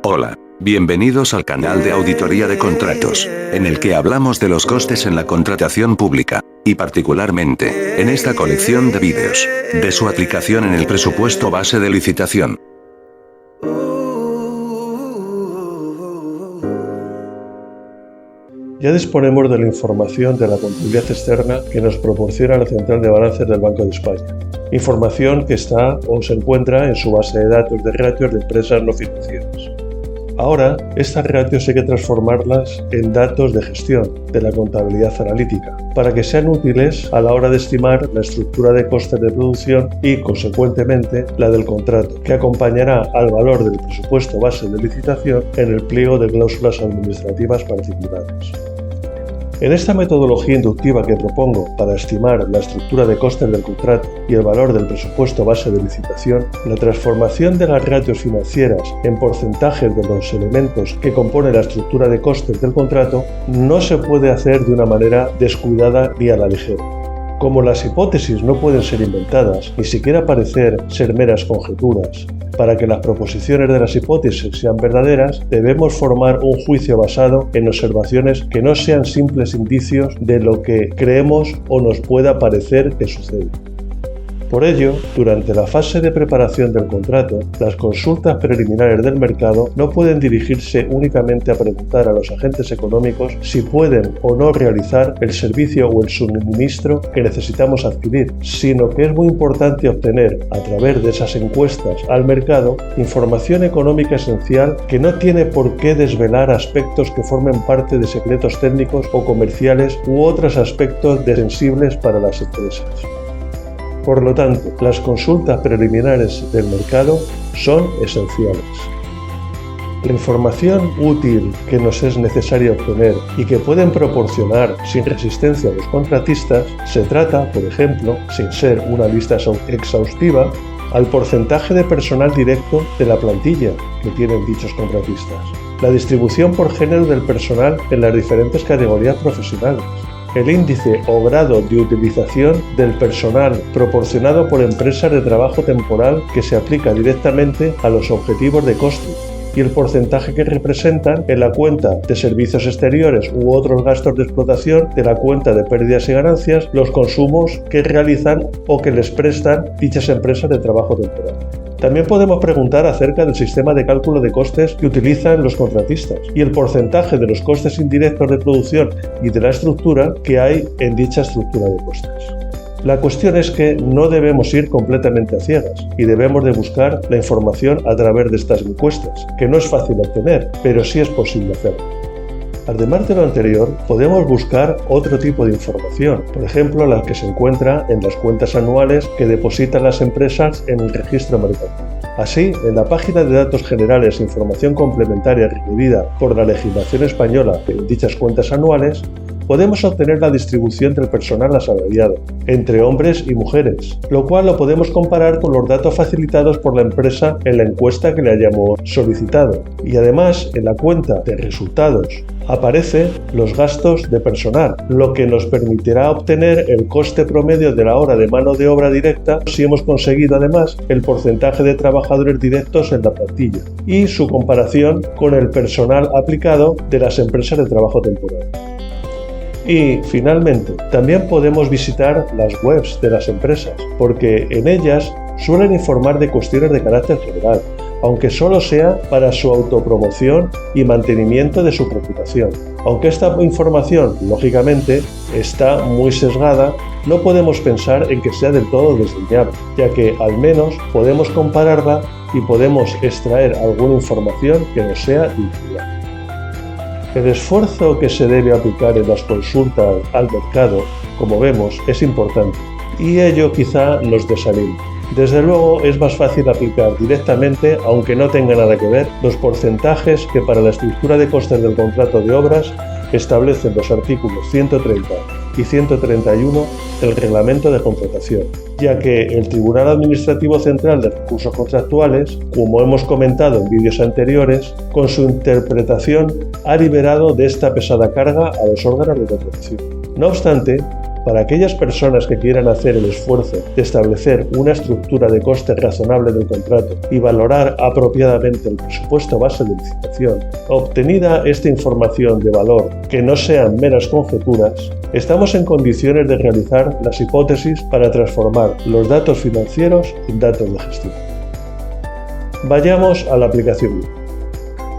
Hola, bienvenidos al canal de auditoría de contratos, en el que hablamos de los costes en la contratación pública, y particularmente, en esta colección de vídeos, de su aplicación en el presupuesto base de licitación. Ya disponemos de la información de la contabilidad externa que nos proporciona la Central de Balances del Banco de España. Información que está o se encuentra en su base de datos de ratios de empresas no financieras. Ahora, estas ratios hay que transformarlas en datos de gestión de la contabilidad analítica, para que sean útiles a la hora de estimar la estructura de costes de producción y, consecuentemente, la del contrato, que acompañará al valor del presupuesto base de licitación en el pliego de cláusulas administrativas particulares. En esta metodología inductiva que propongo para estimar la estructura de costes del contrato y el valor del presupuesto base de licitación, la transformación de las ratios financieras en porcentajes de los elementos que componen la estructura de costes del contrato no se puede hacer de una manera descuidada ni a la ligera. Como las hipótesis no pueden ser inventadas, ni siquiera parecer ser meras conjeturas, para que las proposiciones de las hipótesis sean verdaderas, debemos formar un juicio basado en observaciones que no sean simples indicios de lo que creemos o nos pueda parecer que sucede. Por ello, durante la fase de preparación del contrato, las consultas preliminares del mercado no pueden dirigirse únicamente a preguntar a los agentes económicos si pueden o no realizar el servicio o el suministro que necesitamos adquirir, sino que es muy importante obtener, a través de esas encuestas al mercado, información económica esencial que no tiene por qué desvelar aspectos que formen parte de secretos técnicos o comerciales u otros aspectos sensibles para las empresas. Por lo tanto, las consultas preliminares del mercado son esenciales. La información útil que nos es necesario obtener y que pueden proporcionar sin resistencia a los contratistas se trata, por ejemplo, sin ser una lista exhaustiva, al porcentaje de personal directo de la plantilla que tienen dichos contratistas, la distribución por género del personal en las diferentes categorías profesionales, el índice o grado de utilización del personal proporcionado por empresas de trabajo temporal que se aplica directamente a los objetivos de coste y el porcentaje que representan en la cuenta de servicios exteriores u otros gastos de explotación de la cuenta de pérdidas y ganancias los consumos que realizan o que les prestan dichas empresas de trabajo temporal. También podemos preguntar acerca del sistema de cálculo de costes que utilizan los contratistas y el porcentaje de los costes indirectos de producción y de la estructura que hay en dicha estructura de costes. La cuestión es que no debemos ir completamente a ciegas y debemos de buscar la información a través de estas encuestas, que no es fácil obtener, pero sí es posible hacerlo. Además de lo anterior, podemos buscar otro tipo de información, por ejemplo la que se encuentra en las cuentas anuales que depositan las empresas en el registro mercantil. Así, en la página de datos generales e información complementaria requerida por la legislación española en dichas cuentas anuales, podemos obtener la distribución del personal asalariado, entre hombres y mujeres, lo cual lo podemos comparar con los datos facilitados por la empresa en la encuesta que le hayamos solicitado. Y además, en la cuenta de resultados, aparecen los gastos de personal, lo que nos permitirá obtener el coste promedio de la hora de mano de obra directa si hemos conseguido además el porcentaje de trabajadores directos en la plantilla y su comparación con el personal aplicado de las empresas de trabajo temporal. Y, finalmente, también podemos visitar las webs de las empresas, porque en ellas suelen informar de cuestiones de carácter general, aunque solo sea para su autopromoción y mantenimiento de su reputación. Aunque esta información, lógicamente, está muy sesgada, no podemos pensar en que sea del todo desdeñable, ya que al menos podemos compararla y podemos extraer alguna información que nos sea vinculante. El esfuerzo que se debe aplicar en las consultas al mercado, como vemos, es importante, y ello quizá nos desanime. Desde luego es más fácil aplicar directamente, aunque no tenga nada que ver, los porcentajes que para la estructura de costes del contrato de obras establecen los artículos 130 y 131 del Reglamento de Contratación, ya que el Tribunal Administrativo Central de Recursos Contractuales, como hemos comentado en vídeos anteriores, con su interpretación ha liberado de esta pesada carga a los órganos de contratación. No obstante, para aquellas personas que quieran hacer el esfuerzo de establecer una estructura de coste razonable del contrato y valorar apropiadamente el presupuesto base de licitación, obtenida esta información de valor que no sean meras conjeturas, estamos en condiciones de realizar las hipótesis para transformar los datos financieros en datos de gestión. Vayamos a la aplicación.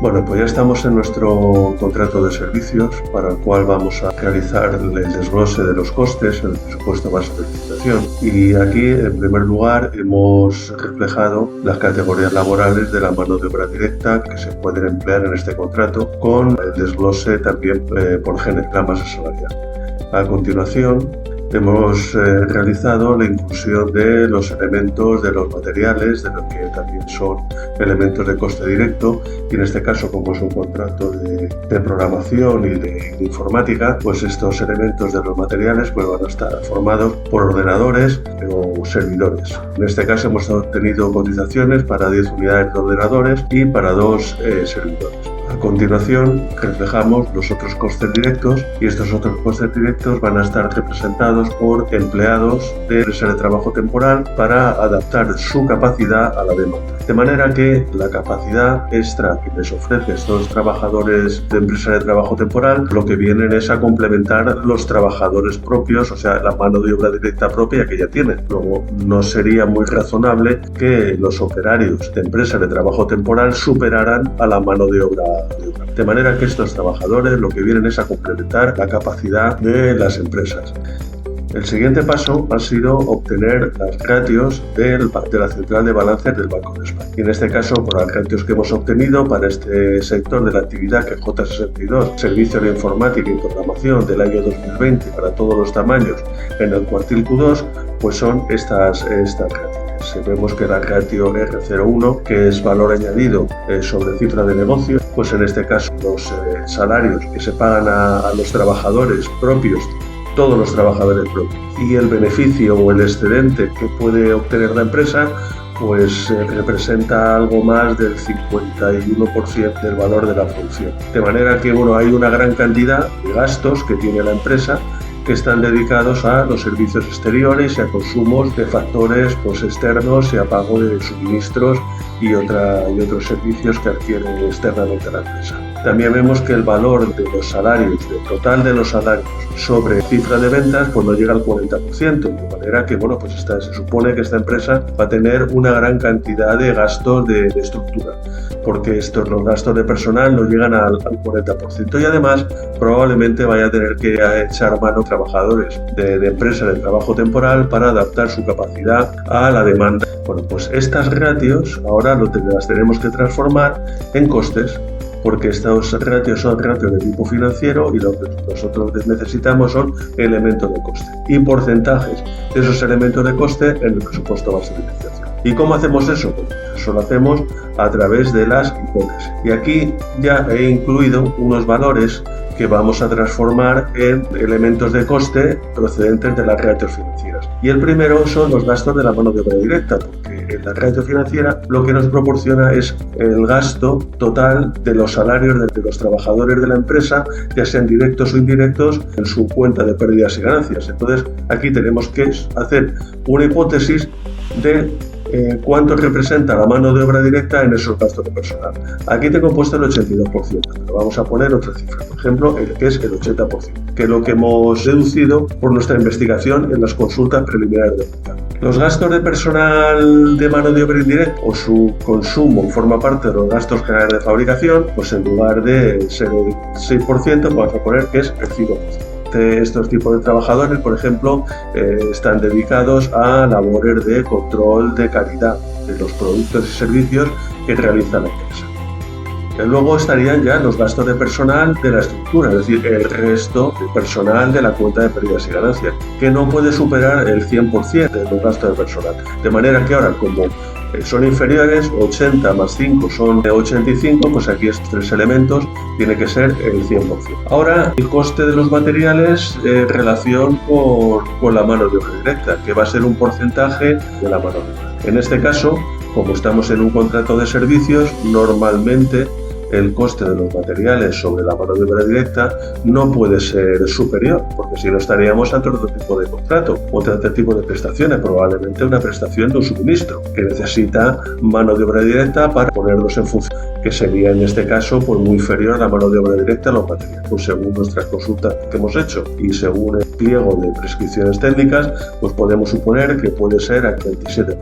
Bueno, pues ya estamos en nuestro contrato de servicios para el cual vamos a realizar el desglose de los costes en el presupuesto base de licitación. Y aquí, en primer lugar, hemos reflejado las categorías laborales de la mano de obra directa que se pueden emplear en este contrato, con el desglose también por género, la masa salarial. A continuación, hemos realizado la inclusión de los elementos de los materiales, de lo que también son elementos de coste directo, y en este caso, como es un contrato de programación y de informática, pues estos elementos de los materiales pues van a estar formados por ordenadores o servidores. En este caso hemos obtenido cotizaciones para 10 unidades de ordenadores y para 2 servidores. A continuación, reflejamos los otros costes directos, y estos otros costes directos van a estar representados por empleados de empresa de trabajo temporal para adaptar su capacidad a la demanda. De manera que la capacidad extra que les ofrece estos trabajadores de empresa de trabajo temporal, lo que vienen es a complementar los trabajadores propios, o sea, la mano de obra directa propia que ya tienen. Luego, no sería muy razonable que los operarios de empresa de trabajo temporal superaran a la mano de obra. De manera que estos trabajadores lo que vienen es a complementar la capacidad de las empresas. El siguiente paso ha sido obtener las ratios de la central de balances del Banco de España. Y en este caso, por las ratios que hemos obtenido para este sector de la actividad, que es J62, Servicio de Informática y Programación del año 2020 para todos los tamaños en el cuartil Q2, pues son estas ratios. Vemos que la ratio R01, que es valor añadido sobre cifra de negocio, pues en este caso los salarios que se pagan a los trabajadores propios, todos los trabajadores propios, y el beneficio o el excedente que puede obtener la empresa, pues representa algo más del 51% del valor de la producción. De manera que hay una gran cantidad de gastos que tiene la empresa que están dedicados a los servicios exteriores y a consumos de factores externos y a pago de suministros y otros servicios que adquiere externamente la empresa. También vemos que el valor de los salarios, del total de los salarios sobre cifra de ventas, pues no llega al 40%, de manera que se supone que esta empresa va a tener una gran cantidad de gastos de estructura, porque los gastos de personal no llegan al 40%, y además probablemente vaya a tener que echar mano a trabajadores de empresa de trabajo temporal para adaptar su capacidad a la demanda. Pues estas ratios ahora las tenemos que transformar en costes, porque estos ratios son ratios de tipo financiero y lo que nosotros necesitamos son elementos de coste y porcentajes de esos elementos de coste en el presupuesto base de licitación. ¿Y cómo hacemos eso? Pues eso lo hacemos a través de las hipótesis. Y aquí ya he incluido unos valores que vamos a transformar en elementos de coste procedentes de las ratios financieras. Y el primero son los gastos de la mano de obra directa, porque en la ratio financiera lo que nos proporciona es el gasto total de los salarios de los trabajadores de la empresa, ya sean directos o indirectos, en su cuenta de pérdidas y ganancias. Entonces, aquí tenemos que hacer una hipótesis de cuánto representa la mano de obra directa en esos gastos de personal. Aquí tengo puesto el 82%, pero vamos a poner otra cifra, por ejemplo, que es el 80%, que es lo que hemos deducido por nuestra investigación en las consultas preliminares de mercado. Los gastos de personal de mano de obra indirecta o su consumo forma parte de los gastos generales de fabricación, pues en lugar de ser el 6%, vamos a poner que es el 5%. Estos tipos de trabajadores, por ejemplo, están dedicados a labores de control de calidad de los productos y servicios que realiza la empresa. Luego estarían ya los gastos de personal de la estructura, es decir, el resto de personal de la cuenta de pérdidas y ganancias, que no puede superar el 100% de los gastos de personal. De manera que ahora, como son inferiores, 80 más 5 son 85, pues aquí estos tres elementos tiene que ser el 100%. Ahora, el coste de los materiales en relación con la mano de obra directa, que va a ser un porcentaje de la mano de obra. En este caso, como estamos en un contrato de servicios, normalmente el coste de los materiales sobre la mano de obra directa no puede ser superior, porque si no estaríamos ante otro tipo de contrato, otro tipo de prestaciones, probablemente una prestación de un suministro que necesita mano de obra directa para ponerlos en función, que sería en este caso pues muy inferior a la mano de obra directa a los materiales. Pues según nuestras consultas que hemos hecho y según el pliego de prescripciones técnicas, pues podemos suponer que puede ser al 37%.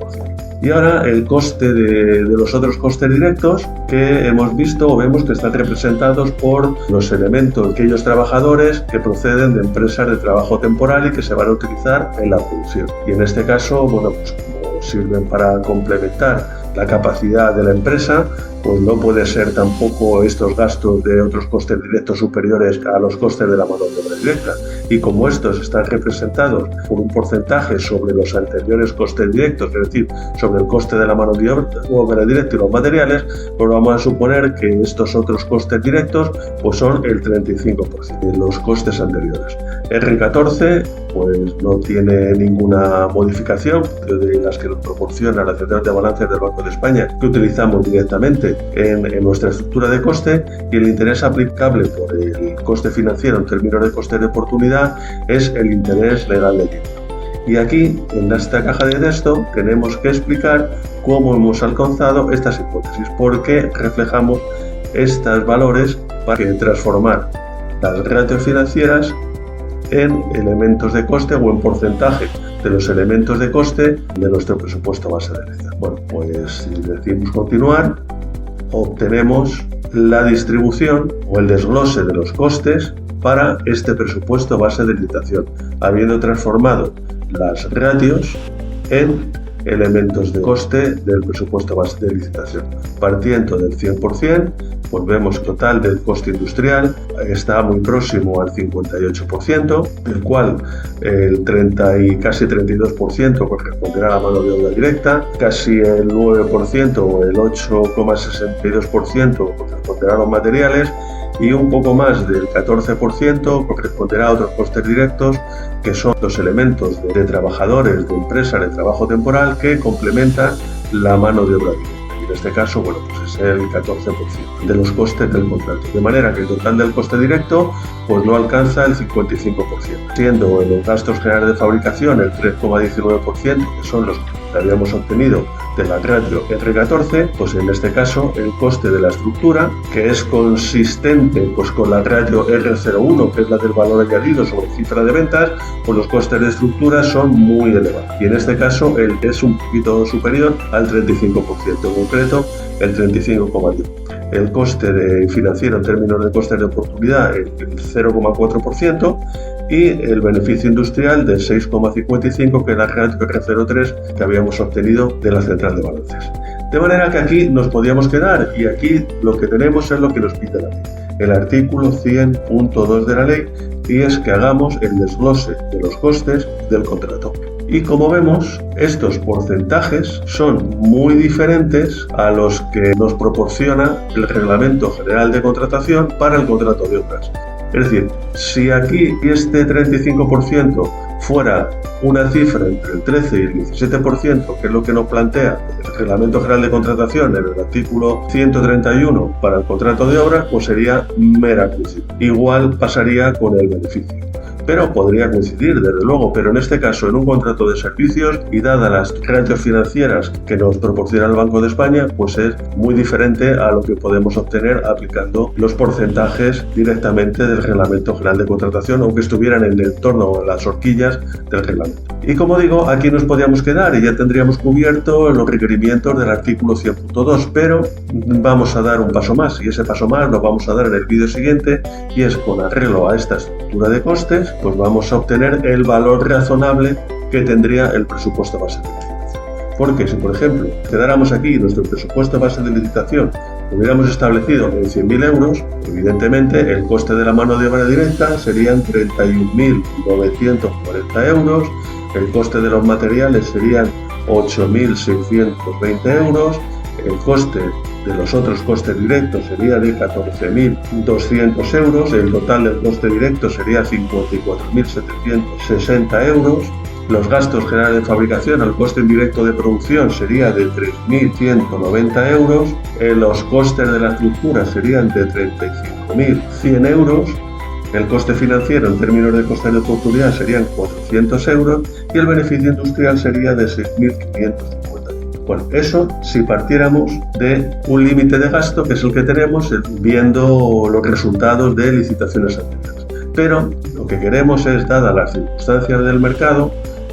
Y ahora el coste de los otros costes directos que hemos visto o vemos que están representados por los elementos, aquellos trabajadores que proceden de empresas de trabajo temporal y que se van a utilizar en la producción. Y en este caso, bueno, pues como sirven para complementar la capacidad de la empresa, pues no puede ser tampoco estos gastos de otros costes directos superiores a los costes de la mano de obra directa. Y como estos están representados por un porcentaje sobre los anteriores costes directos, es decir, sobre el coste de la mano de obra directa y los materiales, pues vamos a suponer que estos otros costes directos pues son el 35% de los costes anteriores. R14 pues no tiene ninguna modificación de las que nos proporciona la Central de Balances del Banco de España, que utilizamos directamente en nuestra estructura de coste, y el interés aplicable por el coste financiero en términos de coste de oportunidad es el interés legal del título. Y aquí, en esta caja de texto, tenemos que explicar cómo hemos alcanzado estas hipótesis, por qué reflejamos estos valores para transformar las ratios financieras en elementos de coste o en porcentaje de los elementos de coste de nuestro presupuesto base de licitación. Bueno, pues si decidimos continuar, obtenemos la distribución o el desglose de los costes para este presupuesto base de licitación, habiendo transformado las ratios en elementos de coste del presupuesto base de licitación. Partiendo del 100%, pues vemos que total del coste industrial está muy próximo al 58%, del cual el 30 y casi 32% corresponderá a la mano de obra directa, casi el 9% o el 8,62% corresponderá a los materiales, y un poco más del 14% corresponderá a otros costes directos, que son los elementos de trabajadores de empresas de trabajo temporal que complementan la mano de obra directa. Y en este caso, bueno, pues es el 14% de los costes del contrato. De manera que el total del coste directo pues no alcanza el 55%, siendo en los gastos generales de fabricación el 3,19%, que son los que habíamos obtenido de la ratio R14, pues en este caso el coste de la estructura, que es consistente pues con la ratio R01, que es la del valor añadido sobre cifra de ventas, pues los costes de estructura son muy elevados. Y en este caso es un poquito superior al 35%, en concreto el 35,10%. El coste financiero en términos de costes de oportunidad el 0,4%, y el beneficio industrial del 6,55%, que es la ratio R03 que habíamos obtenido de la Central de Balances. De manera que aquí nos podíamos quedar, y aquí lo que tenemos es lo que nos pide la ley, el artículo 100.2 de la ley, y es que hagamos el desglose de los costes del contrato. Y como vemos, estos porcentajes son muy diferentes a los que nos proporciona el Reglamento General de Contratación para el contrato de obras. Es decir, si aquí este 35% fuera una cifra entre el 13 y el 17%, que es lo que nos plantea el Reglamento General de Contratación en el artículo 131 para el contrato de obra, pues sería mera coincidencia. Igual pasaría con el beneficio, pero podría coincidir, desde luego, pero en este caso, en un contrato de servicios, y dadas las ratios financieras que nos proporciona el Banco de España, pues es muy diferente a lo que podemos obtener aplicando los porcentajes directamente del Reglamento General de Contratación, aunque estuvieran en el entorno o en las horquillas del reglamento. Y como digo, aquí nos podíamos quedar y ya tendríamos cubierto los requerimientos del artículo 100.2, pero vamos a dar un paso más, y ese paso más lo vamos a dar en el vídeo siguiente, y es con arreglo a esta estructura de costes, pues vamos a obtener el valor razonable que tendría el presupuesto base de licitación. Porque si, por ejemplo, quedáramos aquí nuestro presupuesto base de licitación, hubiéramos establecido en 100.000 euros, evidentemente el coste de la mano de obra directa serían 31.940 euros, el coste de los materiales serían 8.620 euros, el coste de los otros costes directos sería de 14.200 euros, el total del coste directo sería 54.760 euros, Los gastos generales de fabricación al coste indirecto de producción sería de 3.190 euros, los costes de la estructura serían de 35.100 euros, el coste financiero en términos de costes de oportunidad serían 400 euros y el beneficio industrial sería de 6.550 euros. Bueno, eso si partiéramos de un límite de gasto que es el que tenemos viendo los resultados de licitaciones anteriores. Pero lo que queremos es, dadas las circunstancias del mercado,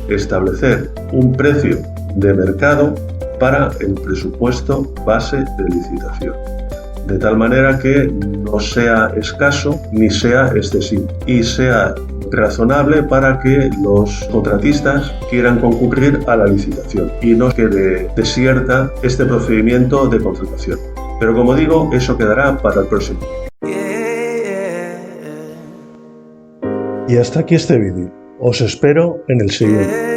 establecer un precio de mercado para el presupuesto base de licitación, de tal manera que no sea escaso ni sea excesivo y sea razonable para que los contratistas quieran concurrir a la licitación y no quede desierta este procedimiento de contratación. Pero como digo, eso quedará para el próximo. Y hasta aquí este vídeo. Os espero en el siguiente.